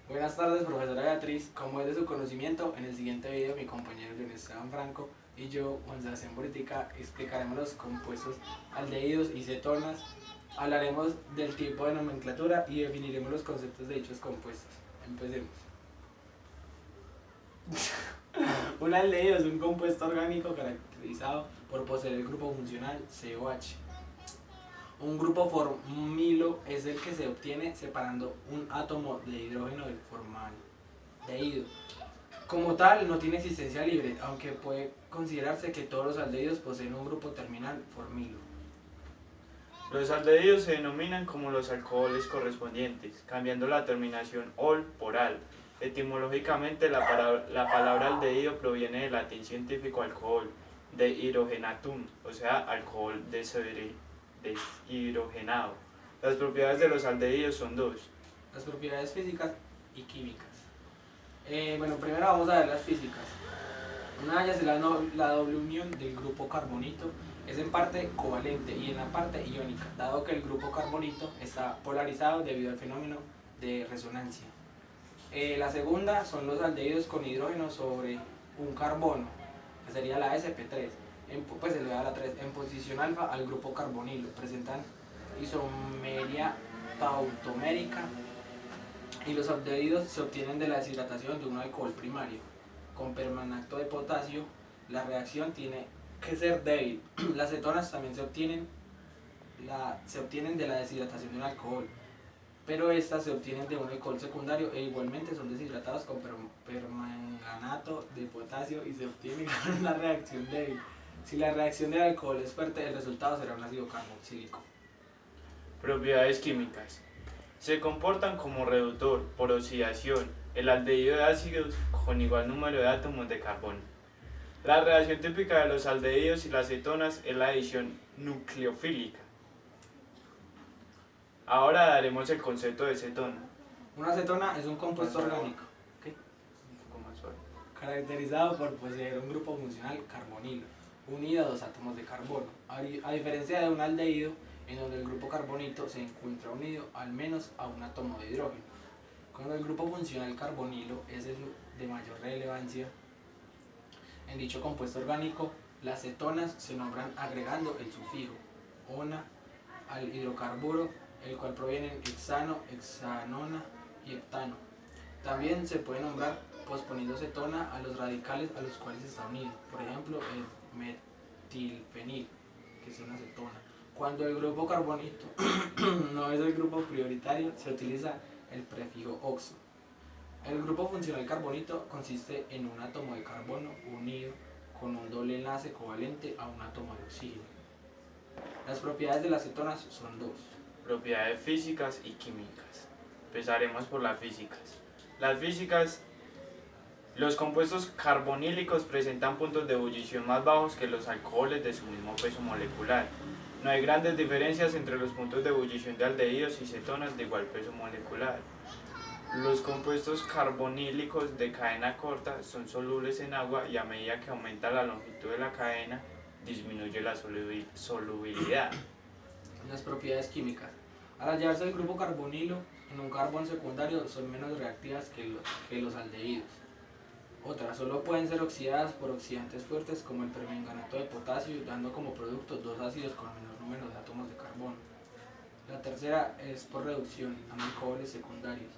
Buenas tardes, profesora Beatriz. Como es de su conocimiento, en el siguiente video mi compañero John Esteban Franco y yo, Juan Sebastián Buritica, explicaremos los compuestos aldehídos y cetonas, hablaremos del tipo de nomenclatura y definiremos los conceptos de dichos compuestos. Empecemos. Un aldehído es un compuesto orgánico caracterizado por poseer el grupo funcional COH. Un grupo formilo es el que se obtiene separando un átomo de hidrógeno del formaldehído. Como tal, no tiene existencia libre, aunque puede considerarse que todos los aldehídos poseen un grupo terminal formilo. Los aldehídos se denominan como los alcoholes correspondientes, cambiando la terminación "ol" por "al". Etimológicamente, la palabra aldehído proviene del latín científico alcohol, de hidrogenatum, o sea, alcohol deshidrogenado. Las propiedades de los aldehídos son dos. Las propiedades físicas y químicas. Primero vamos a ver las físicas. Una de ellas es la doble unión del grupo carbonito. Es en parte covalente y en la parte iónica, dado que el grupo carbonito está polarizado debido al fenómeno de resonancia. La segunda son los aldehídos con hidrógeno sobre un carbono, que sería la sp3, pues se le da la 3. En posición alfa al grupo carbonilo, presentan isomería tautomérica y los aldehídos se obtienen de la deshidratación de un alcohol primario. Con permanganato de potasio, la reacción tiene que ser débil. Las cetonas también se obtienen de la deshidratación de un alcohol, pero estas se obtienen de un alcohol secundario e igualmente son deshidratados con permanganato de potasio y se obtienen con una reacción débil. Si la reacción del alcohol es fuerte, el resultado será un ácido carboxílico. Propiedades químicas. Se comportan como reductor por oxidación el aldehído de ácidos con igual número de átomos de carbono. La reacción típica de los aldehídos y las cetonas es la adición nucleofílica. Ahora daremos el concepto de cetona. Una cetona es un compuesto orgánico caracterizado por poseer un grupo funcional carbonilo, unido a dos átomos de carbono, a diferencia de un aldehído, en donde el grupo carbonito se encuentra unido al menos a un átomo de hidrógeno. Cuando el grupo funcional carbonilo es el de mayor relevancia en dicho compuesto orgánico, las cetonas se nombran agregando el sufijo "ona" al hidrocarburo, el cual proviene en hexano, hexanona y heptano. También se puede nombrar posponiendo cetona a los radicales a los cuales está unido, por ejemplo el metilfenil, que es una cetona. Cuando el grupo carbonito no es el grupo prioritario, se utiliza el prefijo oxo. El grupo funcional carbonito consiste en un átomo de carbono unido con un doble enlace covalente a un átomo de oxígeno. Las propiedades de las cetonas son dos. Propiedades físicas y químicas. Empezaremos por las físicas. Las físicas. Los compuestos carbonílicos presentan puntos de ebullición más bajos que los alcoholes de su mismo peso molecular. No hay grandes diferencias entre los puntos de ebullición de aldehídos y cetonas de igual peso molecular. Los compuestos carbonílicos de cadena corta son solubles en agua y a medida que aumenta la longitud de la cadena, disminuye la solubilidad. Las propiedades químicas. Al hallarse el grupo carbonilo en un carbón secundario, son menos reactivas que los aldehídos. Otras solo pueden ser oxidadas por oxidantes fuertes como el permanganato de potasio, dando como producto dos ácidos con menor número de átomos de carbono. La tercera es por reducción a alcoholes secundarios.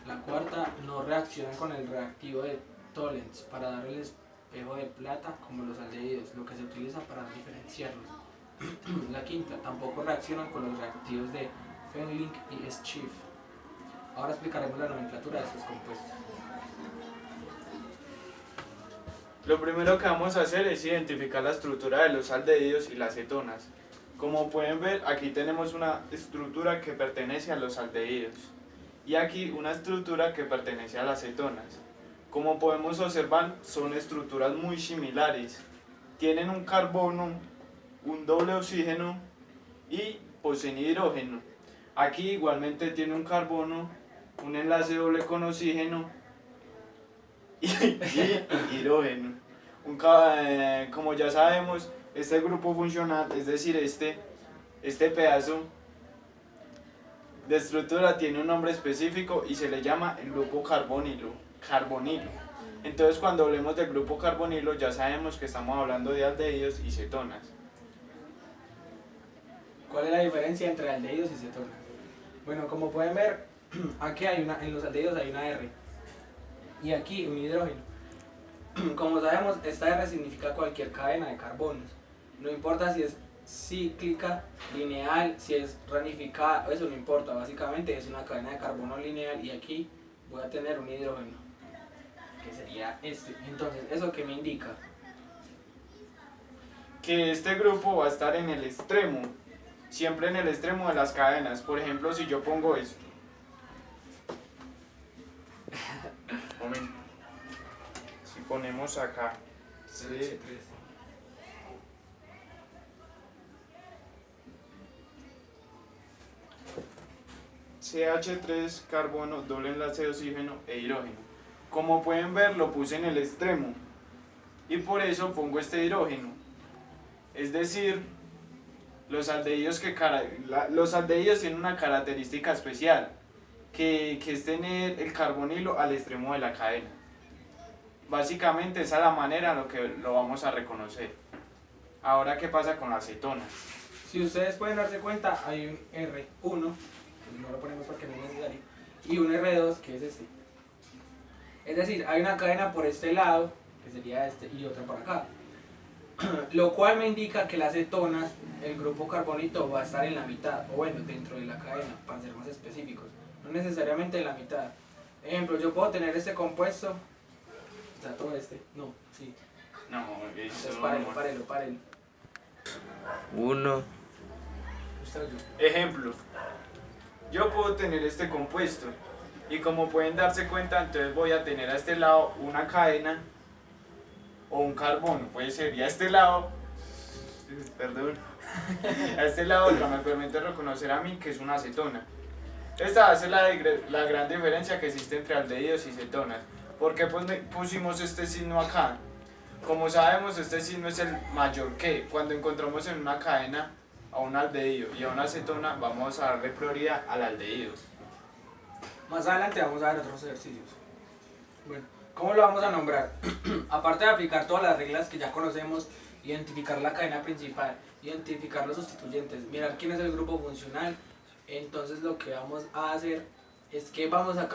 La cuarta, no reaccionan con el reactivo de Tollens para dar el espejo de plata como los aldehídos, lo que se utiliza para diferenciarlos. La quinta, tampoco reaccionan con los reactivos de Fehling y Schiff. Ahora explicaremos la nomenclatura de estos compuestos. Lo primero que vamos a hacer es identificar la estructura de los aldehídos y las cetonas. Como pueden ver, aquí tenemos una estructura que pertenece a los aldehídos y aquí una estructura que pertenece a las cetonas. Como podemos observar, son estructuras muy similares. Tienen un carbono, un doble oxígeno y poseen hidrógeno. Aquí igualmente tiene un carbono, un enlace doble con oxígeno y hidrógeno. Como ya sabemos, este grupo funcional, es decir, este pedazo, de estructura tiene un nombre específico y se le llama el grupo carbonilo. Entonces cuando hablemos del grupo carbonilo ya sabemos que estamos hablando de aldehídos y cetonas. ¿Cuál es la diferencia entre aldehídos y cetonas? Bueno, como pueden ver, aquí en los aldehídos hay una R y aquí un hidrógeno. Como sabemos, esta R significa cualquier cadena de carbonos. No importa si es cíclica, lineal, si es ramificada, eso no importa. Básicamente es una cadena de carbono lineal y aquí voy a tener un hidrógeno, que sería este. Entonces, ¿eso qué me indica? Que este grupo va a estar en el extremo, siempre en el extremo de las cadenas. Por ejemplo, si yo pongo esto. Momento. Si ponemos acá CH3, carbono, doble enlace de oxígeno e hidrógeno. Como pueden ver, lo puse en el extremo y por eso pongo este hidrógeno. Es decir, los aldehídos tienen una característica especial, que es tener el carbonilo al extremo de la cadena. Básicamente esa es la manera en la que lo vamos a reconocer. Ahora, ¿qué pasa con las cetonas? Si ustedes pueden darse cuenta, hay un R1, no lo ponemos porque no es necesario, y un R2 que es este. Es decir, hay una cadena por este lado, que sería este, y otra por acá. Lo cual me indica que las cetonas, el grupo carbonito va a estar en la mitad, o bueno, dentro de la cadena, para ser más específicos. No necesariamente en la mitad. Ejemplo, yo puedo tener este compuesto, o sea, todo este, no, sí. No, Entonces párelo. 1. Usted o yo. Ejemplo, yo puedo tener este compuesto y como pueden darse cuenta, entonces voy a tener a este lado una cadena o un carbono, puede ser, y a este lado, perdón, a este lado otra me permite reconocer a mí que es una acetona. Esta hace la gran diferencia que existe entre aldehídos y cetonas. ¿Por qué pusimos este signo acá? Como sabemos, este signo es el mayor que. Cuando encontramos en una cadena a un aldehído y a una acetona, vamos a darle prioridad al aldehído. Más adelante vamos a ver otros ejercicios. Bueno, ¿cómo lo vamos a nombrar? Aparte de aplicar todas las reglas que ya conocemos, identificar la cadena principal, identificar los sustituyentes, mirar quién es el grupo funcional, entonces lo que vamos a hacer es que vamos a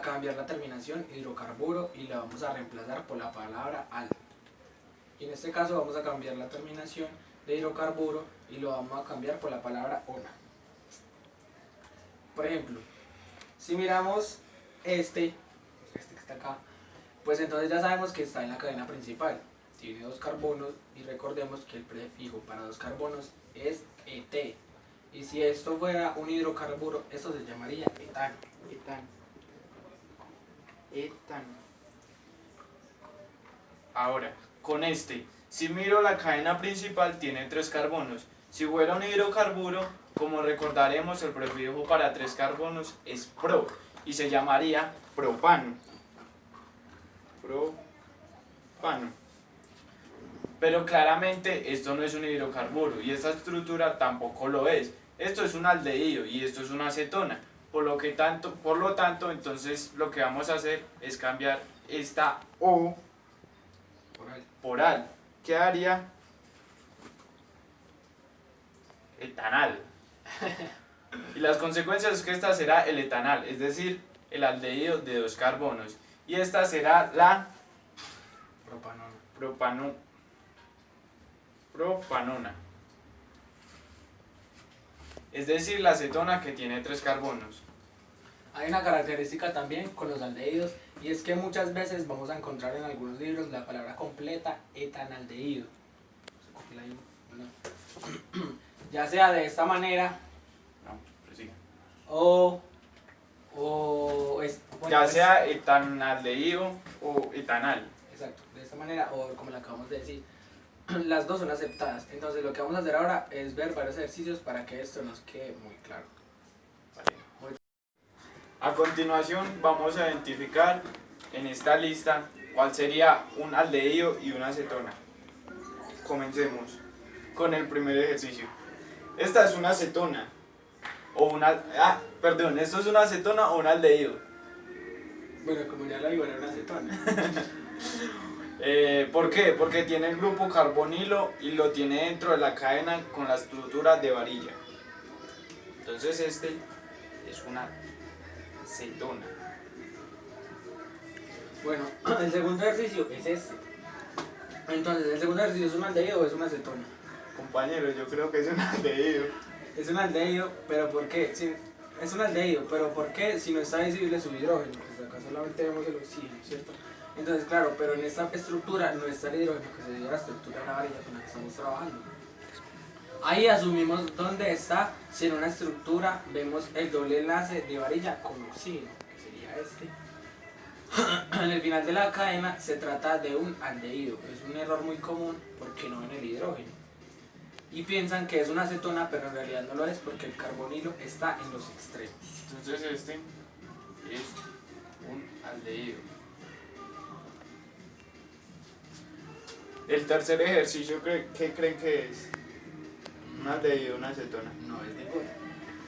cambiar la terminación hidrocarburo y la vamos a reemplazar por la palabra al. Y en este caso vamos a cambiar la terminación de hidrocarburo y lo vamos a cambiar por la palabra ona. Por ejemplo, si miramos este que está acá, pues entonces ya sabemos que está en la cadena principal. Tiene dos carbonos y recordemos que el prefijo para dos carbonos es ET. Y si esto fuera un hidrocarburo, esto se llamaría etano. Etano. Ahora, con este, si miro la cadena principal tiene 3 carbonos. Si fuera un hidrocarburo, como recordaremos, el prefijo para 3 carbonos es pro y se llamaría propano. Pero claramente esto no es un hidrocarburo y esta estructura tampoco lo es. Esto es un aldehído y esto es una acetona. Por lo tanto, entonces lo que vamos a hacer es cambiar esta O por al. Quedaría etanal. Y las consecuencias es que esta será el etanal, es decir, el aldehído de 2 carbonos. Y esta será la propanona. Es decir, la acetona que tiene 3 carbonos. Hay una característica también con los aldehídos y es que muchas veces vamos a encontrar en algunos libros la palabra completa etanaldehído. Ya sea de esta manera ya sea etanaldehído o etanal. Exacto, de esta manera o como le acabamos de decir. Las dos son aceptadas. Entonces lo que vamos a hacer ahora es ver varios ejercicios para que esto nos quede muy claro. A continuación vamos a identificar en esta lista cuál sería un aldehído y una acetona. Comencemos con el primer ejercicio. Esta es una acetona o una... perdón, ¿esto es una acetona o un aldehído? Bueno, como ya la digo, era una acetona. ¿Por qué? Porque tiene el grupo carbonilo y lo tiene dentro de la cadena con la estructura de varilla. Entonces este es una cetona. Bueno, el segundo ejercicio es este. Entonces, ¿el segundo ejercicio es un aldehído o es una acetona? Compañero, yo creo que es un aldehído. Es un aldehído, pero ¿por qué? Es un aldehído, pero ¿por qué si no está visible su hidrógeno? Pues acá solamente vemos el oxígeno, ¿cierto? Entonces, claro, pero en esta estructura no está el hidrógeno que se dio a la estructura de la varilla con la que estamos trabajando. Ahí asumimos dónde está, si en una estructura vemos el doble enlace de varilla con oxígeno, que sería este. En el final de la cadena se trata de un aldehído, es un error muy común porque no ven el hidrógeno. Y piensan que es una acetona, pero en realidad no lo es porque el carbonilo está en los extremos. Entonces este es un aldehído. El tercer ejercicio, ¿qué creen que es? Un aldehído, una acetona. No es ninguna.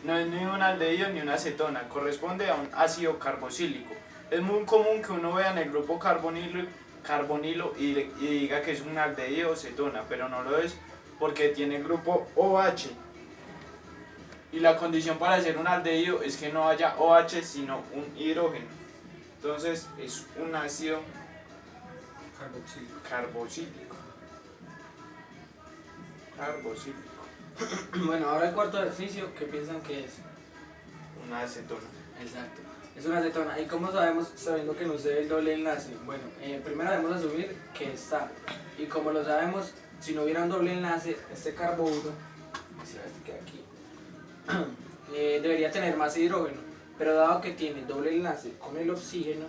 No es ni un aldehído ni una acetona, corresponde a un ácido carboxílico. Es muy común que uno vea en el grupo carbonilo y diga que es un aldehído o cetona, pero no lo es porque tiene el grupo OH. Y la condición para ser un aldehído es que no haya OH sino un hidrógeno. Entonces es un ácido carboxílico. Bueno, ahora el cuarto ejercicio, ¿qué piensan que es? Una acetona. Exacto, es una acetona. ¿Y cómo sabemos, sabiendo que no se ve el doble enlace? Bueno, primero debemos asumir que está. Y como lo sabemos, si no hubiera un doble enlace, este carbono, que será este que hay aquí, debería tener más hidrógeno. Pero dado que tiene doble enlace con el oxígeno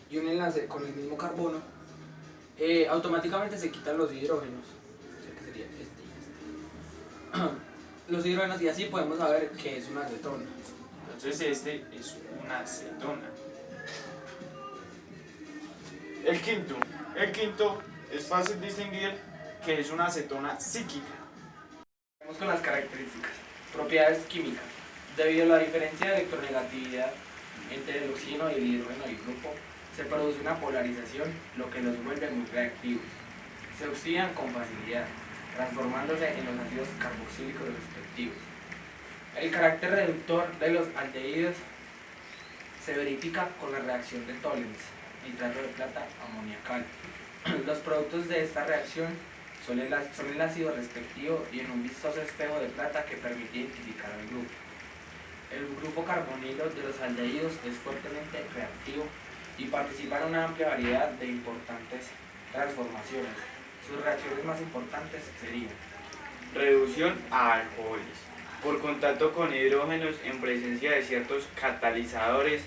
y un enlace con el mismo carbono, automáticamente se quitan los hidrógenos. O sea que sería este y este. Los hidrógenos, y así podemos saber que es una acetona. Entonces este es una acetona. El quinto es fácil distinguir que es una acetona psíquica. Vamos con las características. Propiedades químicas. Debido a la diferencia de electronegatividad entre el oxígeno y el hidrógeno del grupo, se produce una polarización, lo que los vuelve muy reactivos. Se oxidan con facilidad, transformándose en los ácidos carboxílicos respectivos. El carácter reductor de los aldehídos se verifica con la reacción de Tollens, nitrato de plata amoniacal. Los productos de esta reacción son el ácido respectivo y en un vistoso espejo de plata que permite identificar al grupo. El grupo carbonilo de los aldehídos es fuertemente reactivo y participa en una amplia variedad de importantes transformaciones. Sus reacciones más importantes serían: Reducción a alcoholes. Por contacto con hidrógenos en presencia de ciertos catalizadores,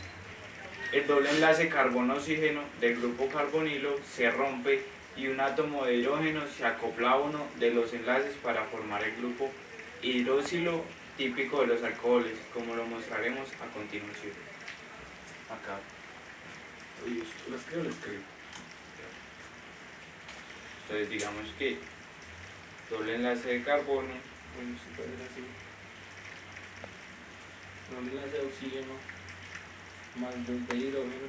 el doble enlace carbono-oxígeno del grupo carbonilo se rompe y un átomo de hidrógeno se acopla a uno de los enlaces para formar el grupo hidroxilo típico de los alcoholes, como lo mostraremos a continuación. Acá. Uy, ¿lo escribo o lo escribo? Entonces digamos que doble enlace de carbono, Bueno, si puede ser así. Doble enlace de oxígeno más 2 de hidrógeno.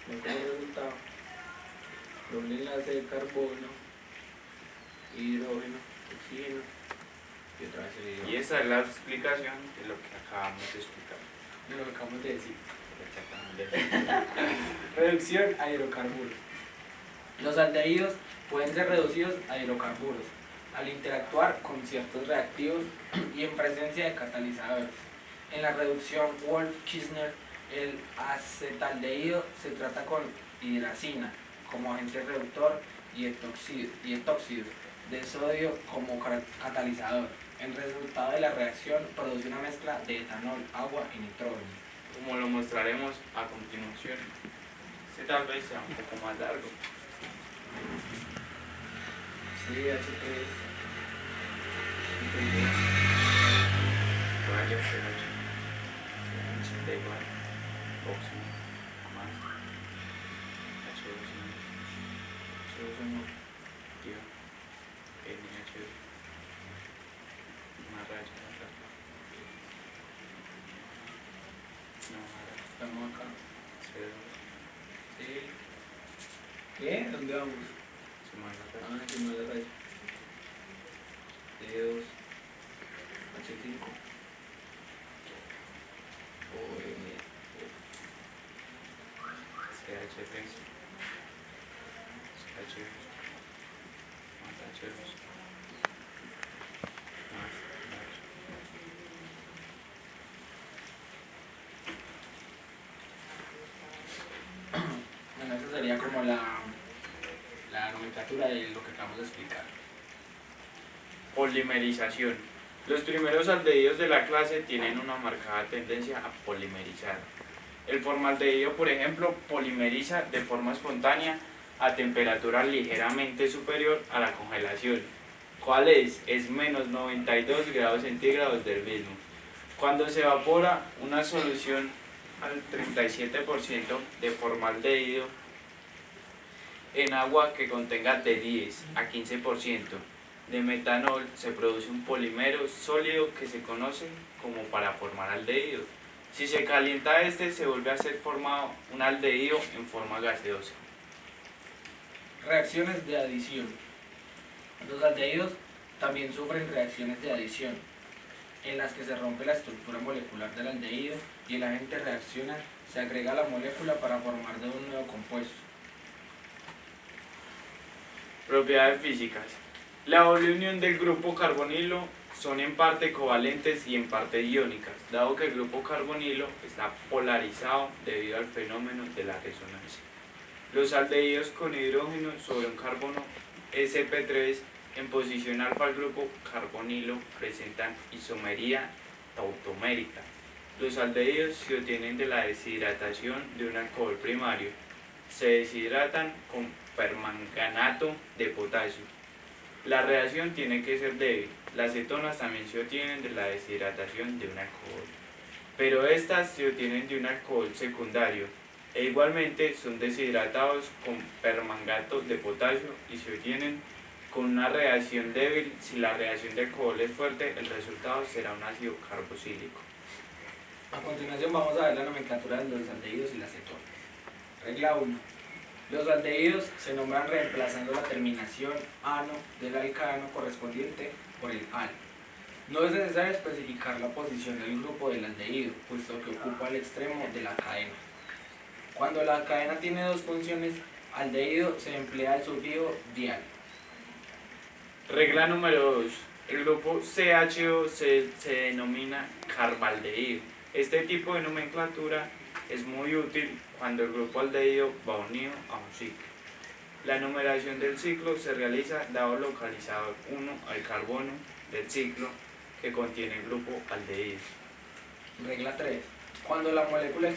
Como resultado, doble enlace de carbono, hidrógeno, oxígeno y otra vez el hidrógeno. y esa es la explicación de lo que acabamos de explicar. De lo que acabamos de decir. Reducción a hidrocarburos. Los aldehídos pueden ser reducidos a hidrocarburos al interactuar con ciertos reactivos y en presencia de catalizadores. En la reducción Wolff-Kishner, el acetaldehído se trata con hidracina como agente reductor y etóxido de sodio como catalizador. El resultado de la reacción produce una mezcla de etanol, agua y nitrógeno. Como lo mostraremos a continuación. Este tal vez sea un poco más largo. Sí, H3. Vaya, da igual. Óxido, más H2O, NH2. Estamos acá. CO2. Sí. ¿Qué? ¿Dónde vamos? Ah, aquí no de raíz. D2. H5. OM. CH3. CH2. Más H2. Más Bueno, esa sería como la nomenclatura de lo que acabamos de explicar. Polimerización. Los primeros aldehídos de la clase tienen una marcada tendencia a polimerizar. El formaldehído, por ejemplo, polimeriza de forma espontánea a temperatura ligeramente superior a la congelación. ¿Cuál es? Es menos 92 grados centígrados del mismo. Cuando se evapora una solución al 37% de formaldehído en agua que contenga de 10 a 15% de metanol, se produce un polímero sólido que se conoce como para formar aldehído. Si se calienta este, se vuelve a ser formado un aldehído en forma gaseosa. Reacciones de adición. Los aldehídos también sufren reacciones de adición, en las que se rompe la estructura molecular del aldehído y el agente reacciona, se agrega a la molécula para formar de un nuevo compuesto. Propiedades físicas. La doble unión del grupo carbonilo son en parte covalentes y en parte iónicas, dado que el grupo carbonilo está polarizado debido al fenómeno de la resonancia. Los aldehídos con hidrógeno sobre un carbono sp3 en posición alfa al grupo carbonilo presentan isomería tautomérica. Los aldehídos se obtienen de la deshidratación de un alcohol primario. Se deshidratan con permanganato de potasio. La reacción tiene que ser débil. Las cetonas también se obtienen de la deshidratación de un alcohol, pero estas se obtienen de un alcohol secundario e igualmente son deshidratados con permangato de potasio y se obtienen con una reacción débil. Si la reacción de alcohol es fuerte, el resultado será un ácido carboxílico. A continuación vamos a ver la nomenclatura de los aldehídos y las cetonas. Regla 1. Los aldehídos se nombran reemplazando la terminación ano del alcano correspondiente por el al. No es necesario especificar la posición del grupo del aldehído, puesto que ocupa el extremo de la cadena. Cuando la cadena tiene dos funciones, aldehído, se emplea el sufijo dial. Regla número 2. El grupo CHO se denomina carbaldehído. Este tipo de nomenclatura es muy útil cuando el grupo aldehído va unido a un ciclo. La numeración del ciclo se realiza dado localizador 1 al carbono del ciclo que contiene el grupo aldehído. Regla 3. Cuando en la molécula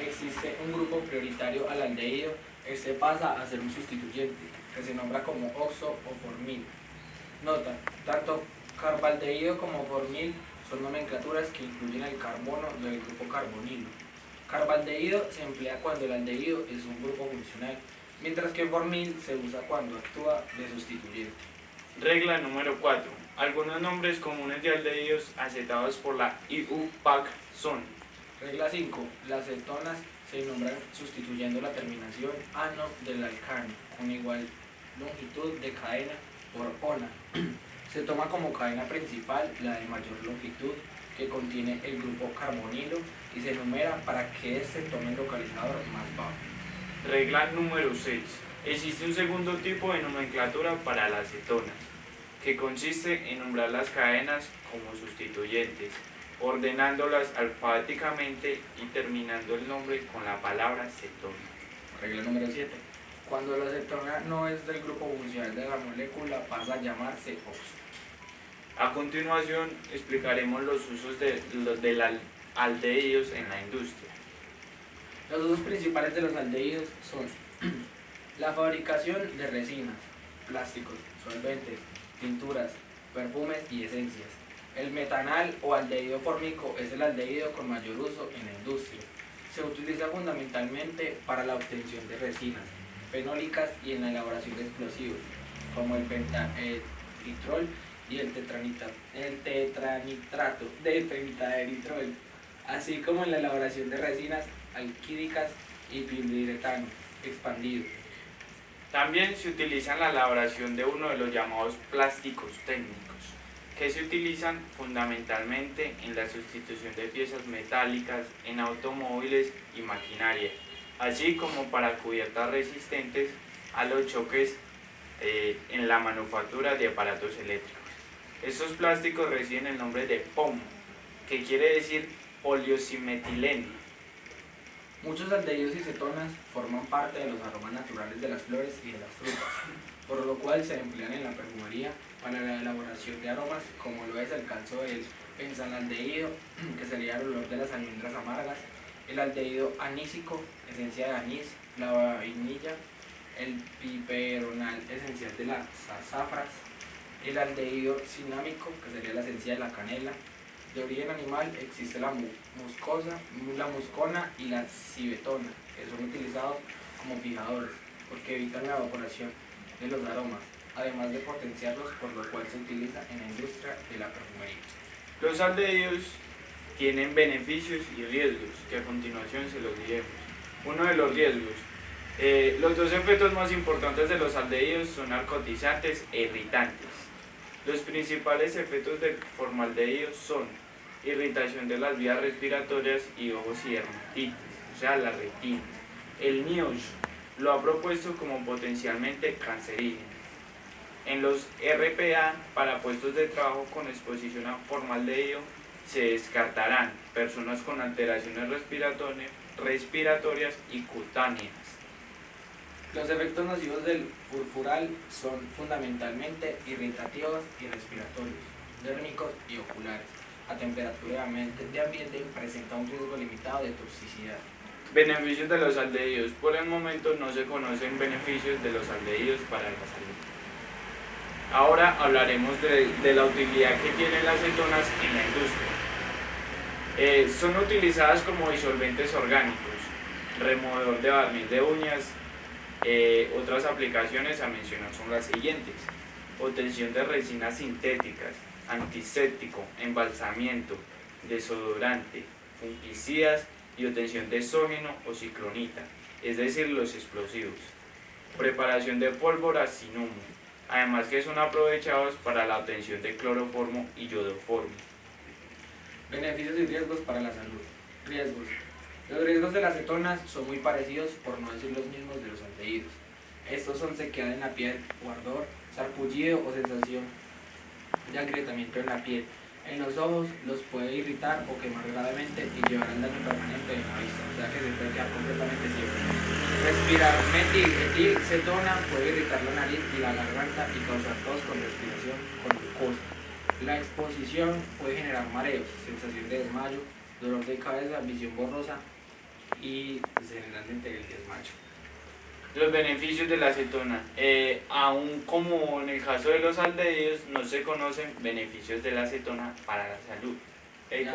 existe un grupo prioritario al aldehído, este pasa a ser un sustituyente, que se nombra como oxo o formil. Nota, tanto carbaldehído como formil son nomenclaturas que incluyen el carbono del grupo carbonilo. Carbaldehído se emplea cuando el aldehído es un grupo funcional, mientras que formil se usa cuando actúa de sustituyente. Regla número 4. Algunos nombres comunes de aldehídos aceptados por la IUPAC son: Regla 5. Las cetonas se nombran sustituyendo la terminación ano del alcano con igual longitud de cadena por ona. Se toma como cadena principal la de mayor longitud, que contiene el grupo carbonilo, y se numera para que éste tome el localizador más bajo. Regla número 6. Existe un segundo tipo de nomenclatura para las cetonas, que consiste en nombrar las cadenas como sustituyentes, ordenándolas alfabéticamente y terminando el nombre con la palabra cetona. Regla número 7. Cuando la cetona no es del grupo funcional de la molécula, pasa a llamarse oxo. A continuación explicaremos los usos de los aldehídos en la industria. Los usos principales de los aldehídos son la fabricación de resinas, plásticos, solventes, tinturas, perfumes y esencias. El metanal o aldehído fórmico es el aldehído con mayor uso en la industria. Se utiliza fundamentalmente para la obtención de resinas fenólicas y en la elaboración de explosivos, como el pentanitrol y el tetranitrato de pentaderitrol. así como en la elaboración de resinas alquídicas y poliuretano expandido. También se utiliza en la elaboración de uno de los llamados plásticos técnicos, que se utilizan fundamentalmente en la sustitución de piezas metálicas en automóviles y maquinaria, así como para cubiertas resistentes a los choques en la manufactura de aparatos eléctricos. Estos plásticos reciben el nombre de POM, que quiere decir poliosimetileno. Muchos aldehídos y cetonas forman parte de los aromas naturales de las flores y de las frutas, por lo cual se emplean en la perfumería para la elaboración de aromas, como lo es el caso del benzalaldehído, que sería el olor de las almendras amargas, el aldehído anísico, esencia de anís, la vainilla, el piperonal, esencial de las azafras, el aldehído cinámico, que sería la esencia de la canela. De origen animal existe la muscona y la cibetona, que son utilizados como fijadores, porque evitan la evaporación de los aromas, además de potenciarlos, por lo cual se utiliza en la industria de la perfumería. Los aldehídos tienen beneficios y riesgos, que a continuación se los diremos. Uno de los riesgos. Los dos efectos más importantes de los aldehídos son narcotizantes e irritantes. Los principales efectos del formaldehído son irritación de las vías respiratorias y ojos y dermatitis, o sea, la retina. El NIOSH lo ha propuesto como potencialmente cancerígeno. En los RPA, para puestos de trabajo con exposición a formaldehído, se descartarán personas con alteraciones respiratorias y cutáneas. Los efectos nocivos del furfural son fundamentalmente irritativos y respiratorios, dérmicos y oculares. A temperatura de ambiente presenta un riesgo limitado de toxicidad. Beneficios de los aldehídos. Por el momento no se conocen beneficios de los aldehídos para la salud. Ahora hablaremos de la utilidad que tienen las cetonas en la industria. Son utilizadas como disolventes orgánicos, removedor de barniz de uñas. Otras aplicaciones a mencionar son las siguientes: obtención de resinas sintéticas, antiséptico, embalsamiento, desodorante, fungicidas y obtención de exógeno o ciclonita, es decir, los explosivos. Preparación de pólvora sin humo, además que son aprovechados para la obtención de cloroformo y yodoformo. Beneficios y riesgos para la salud. Riesgos. Los riesgos de las cetonas son muy parecidos, por no decir los mismos, de los aldehídos. Estos son sequedad en la piel o ardor, sarpullido o sensación de agrietamiento en la piel. En los ojos los puede irritar o quemar gravemente y llevar al daño permanente de la vista, o sea que se puede quedar completamente ciego. Respirar metilcetonona puede irritar la nariz y la garganta y causar tos con respiración con glucosa. La exposición puede generar mareos, sensación de desmayo, dolor de cabeza, visión borrosa y generalmente el desmayo. Los beneficios de la acetona. Aún como en el caso de los aldehídos, no se conocen beneficios de la acetona para la salud. ¿Qué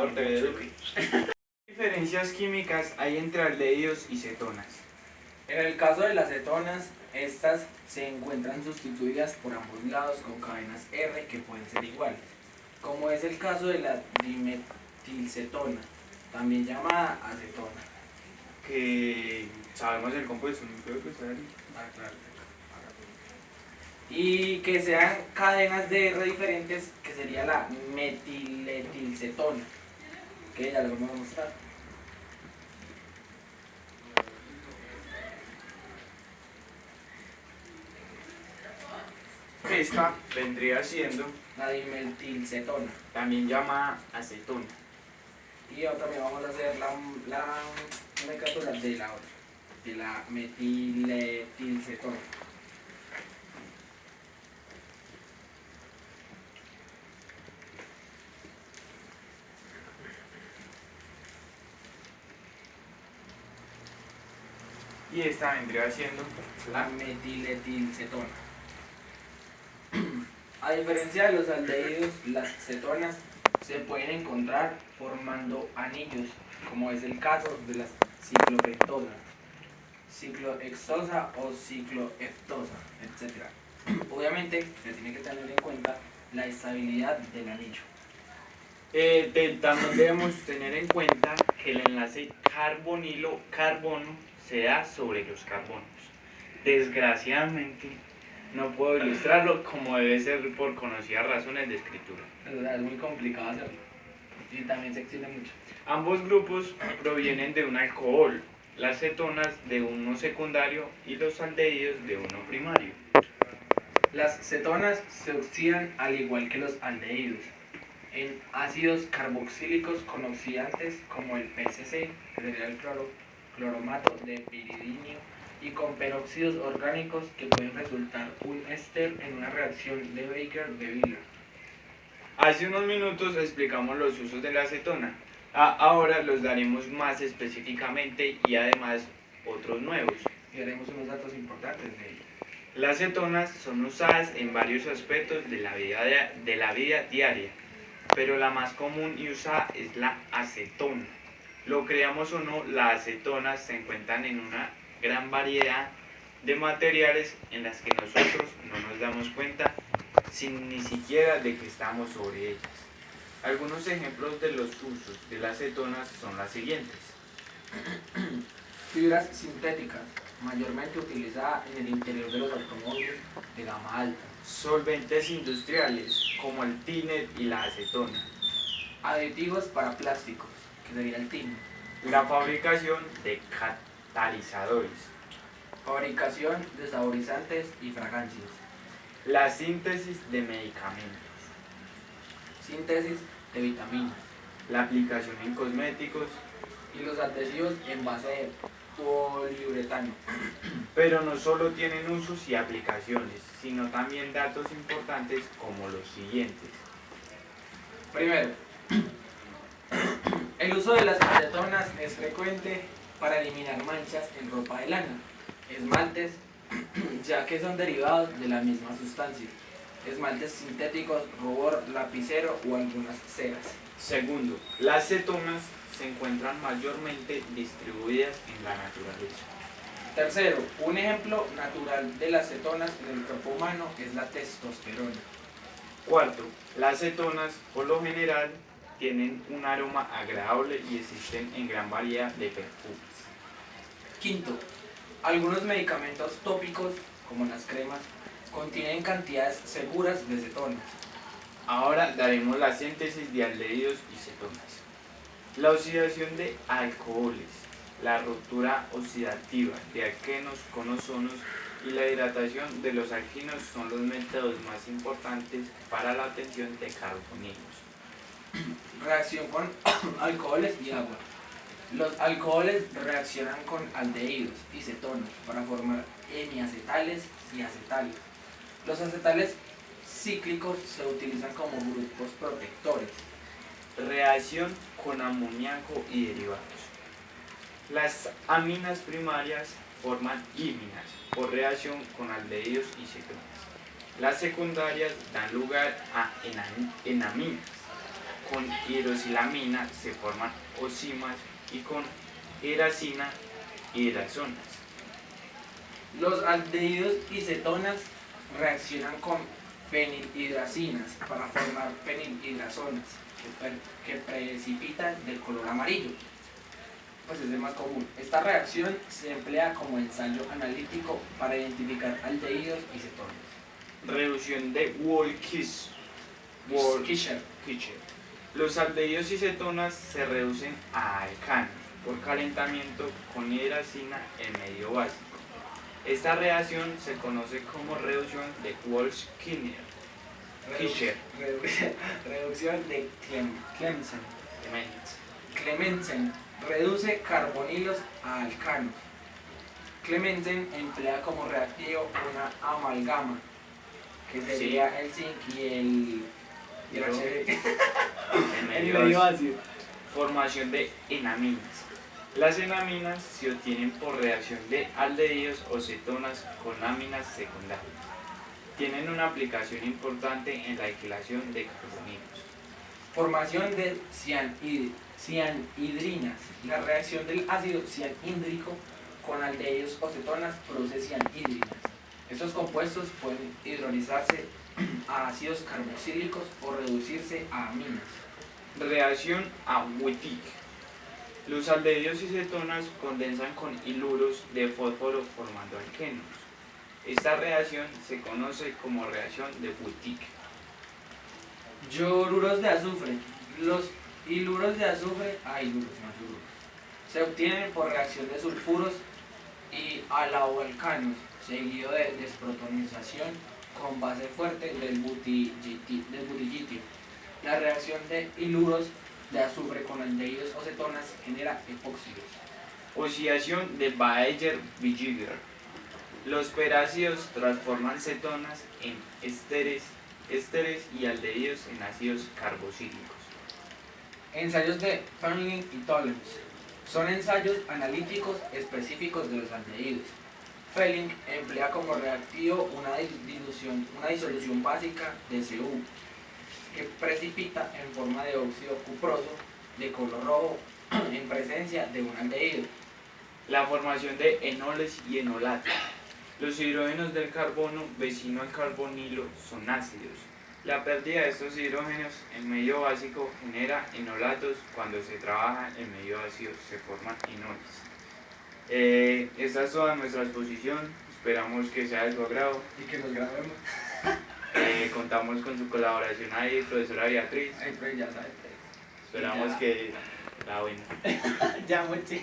diferencias químicas hay entre aldehídos y cetonas? En el caso de las cetonas, estas se encuentran sustituidas por ambos lados con cadenas R que pueden ser iguales, como es el caso de la dimetilcetona, también llamada acetona. Que sabemos el compuesto, no creo que sea Claro. Y que sean cadenas de R diferentes, que sería la metiletilcetona, que ya lo vamos a mostrar. Esta vendría siendo La dimetilcetona. también llamada acetona. Y ahora también vamos a hacer la nomenclatura de la otra, de la metiletilcetona. Y esta vendría siendo La metiletilcetona. A diferencia de los aldehídos, las cetonas se pueden encontrar formando anillos, como es el caso de la ciclohexosa, ciclohexosa o cicloheptosa, etc. Obviamente se tiene que tener en cuenta la estabilidad del anillo. También debemos tener en cuenta que el enlace carbonilo-carbono se da sobre los carbonos. Desgraciadamente, no puedo ilustrarlo como debe ser por conocidas razones de escritura. O sea, es muy complicado hacerlo. Y también se extiende mucho. Ambos grupos provienen de un alcohol, las cetonas de uno secundario y los aldehídos de uno primario. Las cetonas se oxidan al igual que los aldehídos en ácidos carboxílicos con oxidantes como el PCC, que sería el cloromato de piridinio, y con peróxidos orgánicos que pueden resultar un éster en una reacción de Baker-de-Wheeler. Hace unos minutos explicamos los usos de la acetona. Ahora los daremos más específicamente y además otros nuevos. Y haremos unos datos importantes de ello. Las cetonas son usadas en varios aspectos de la vida diaria, pero la más común y usada es la acetona. Lo creamos o no, las acetonas se encuentran en una gran variedad de materiales en las que nosotros no nos damos cuenta sin ni siquiera de que estamos sobre ellas. Algunos ejemplos de los usos de las cetonas son las siguientes. Fibras sintéticas, mayormente utilizadas en el interior de los automóviles de gama alta. Solventes industriales como el tíner y la acetona. Aditivos para plásticos, que sería el timo. La fabricación de catalizadores. Fabricación de saborizantes y fragancias. La síntesis de medicamentos. Síntesis de vitaminas. La aplicación en cosméticos. Y los adhesivos en base de poliuretano. Pero no solo tienen usos y aplicaciones, sino también datos importantes como los siguientes. Primero, el uso de las acetonas es frecuente para eliminar manchas en ropa de lana, esmaltes, ya que son derivados de la misma sustancia, esmaltes sintéticos, rubor, lapicero o algunas ceras. Segundo, las cetonas se encuentran mayormente distribuidas en la naturaleza. Tercero, un ejemplo natural de las cetonas en el cuerpo humano es la testosterona. Cuarto, las cetonas por lo general tienen un aroma agradable y existen en gran variedad de perfumes. Quinto, algunos medicamentos tópicos, como las cremas, contienen cantidades seguras de cetonas. Ahora daremos la síntesis de aldehídos y cetonas. La oxidación de alcoholes, la ruptura oxidativa de alquenos con ozonos y la hidratación de los alquinos son los métodos más importantes para la obtención de carbonilos. Reacción con alcoholes y agua. Los alcoholes reaccionan con aldehídos y cetonas para formar hemiacetales y acetales. Los acetales cíclicos se utilizan como grupos protectores. Reacción con amoníaco y derivados. Las aminas primarias forman íminas por reacción con aldehídos y cetonas. Las secundarias dan lugar a enaminas. Con hidroxilamina se forman ocimas y con hidracina, hidrazonas. Los aldehídos y cetonas reaccionan con fenilhidracinas para formar fenilhidrazonas que precipitan del color amarillo. Pues es el más común. Esta reacción se emplea como ensayo analítico para identificar aldehídos y cetonas. Reducción de Wolff-Kishcher. Los aldehídos y cetonas se reducen a alcanos por calentamiento con hidracina en medio básico. Esta reacción se conoce como reducción de Wolff-Kishcher. Reducción de Clemensen reduce carbonilos a alcanos. Clemensen emplea como reactivo una amalgama, que sería el zinc y el medio ácido. Formación de enaminas. Las enaminas se obtienen por reacción de aldehídos o cetonas con aminas secundarias. Tienen una aplicación importante en la alquilación de carbonilos. Formación de cianhidrinas. La reacción del ácido cianhídrico con aldehídos o cetonas produce cianhidrinas. Estos compuestos pueden hidrolizarse a ácidos carboxílicos o reducirse a aminas. Reacción a Wittig. Los aldehídos y cetonas condensan con hiluros de fósforo formando alquenos. Esta reacción se conoce como reacción de Wittig. Hidruros de azufre. Los hiluros de azufre, se obtienen por reacción de sulfuros y haloalcanos, seguido de desprotonización con base fuerte del butilitio. La reacción de hiluros de azufre con aldehídos o cetonas genera epóxidos. Oxidación de Baeyer-Villiger. Los perácidos transforman cetonas en ésteres y aldehídos en ácidos carboxílicos. Ensayos de Fenling y Tollens. Son ensayos analíticos específicos de los aldehídos. Fenling emplea como reactivo una disolución básica de Cu, que precipita en forma de óxido cuproso de color rojo en presencia de un aldehído. La formación de enoles y enolatos. Los hidrógenos del carbono vecino al carbonilo son ácidos. La pérdida de estos hidrógenos en medio básico genera enolatos. Cuando se trabaja en medio ácido se forman enoles. Esta es toda nuestra exposición. Esperamos que sea de su agrado. Y que nos grabemos. Contamos con su colaboración ahí, profesora Beatriz. Ay, pues ya sabes. Esperamos que la buena. Ya, mucho.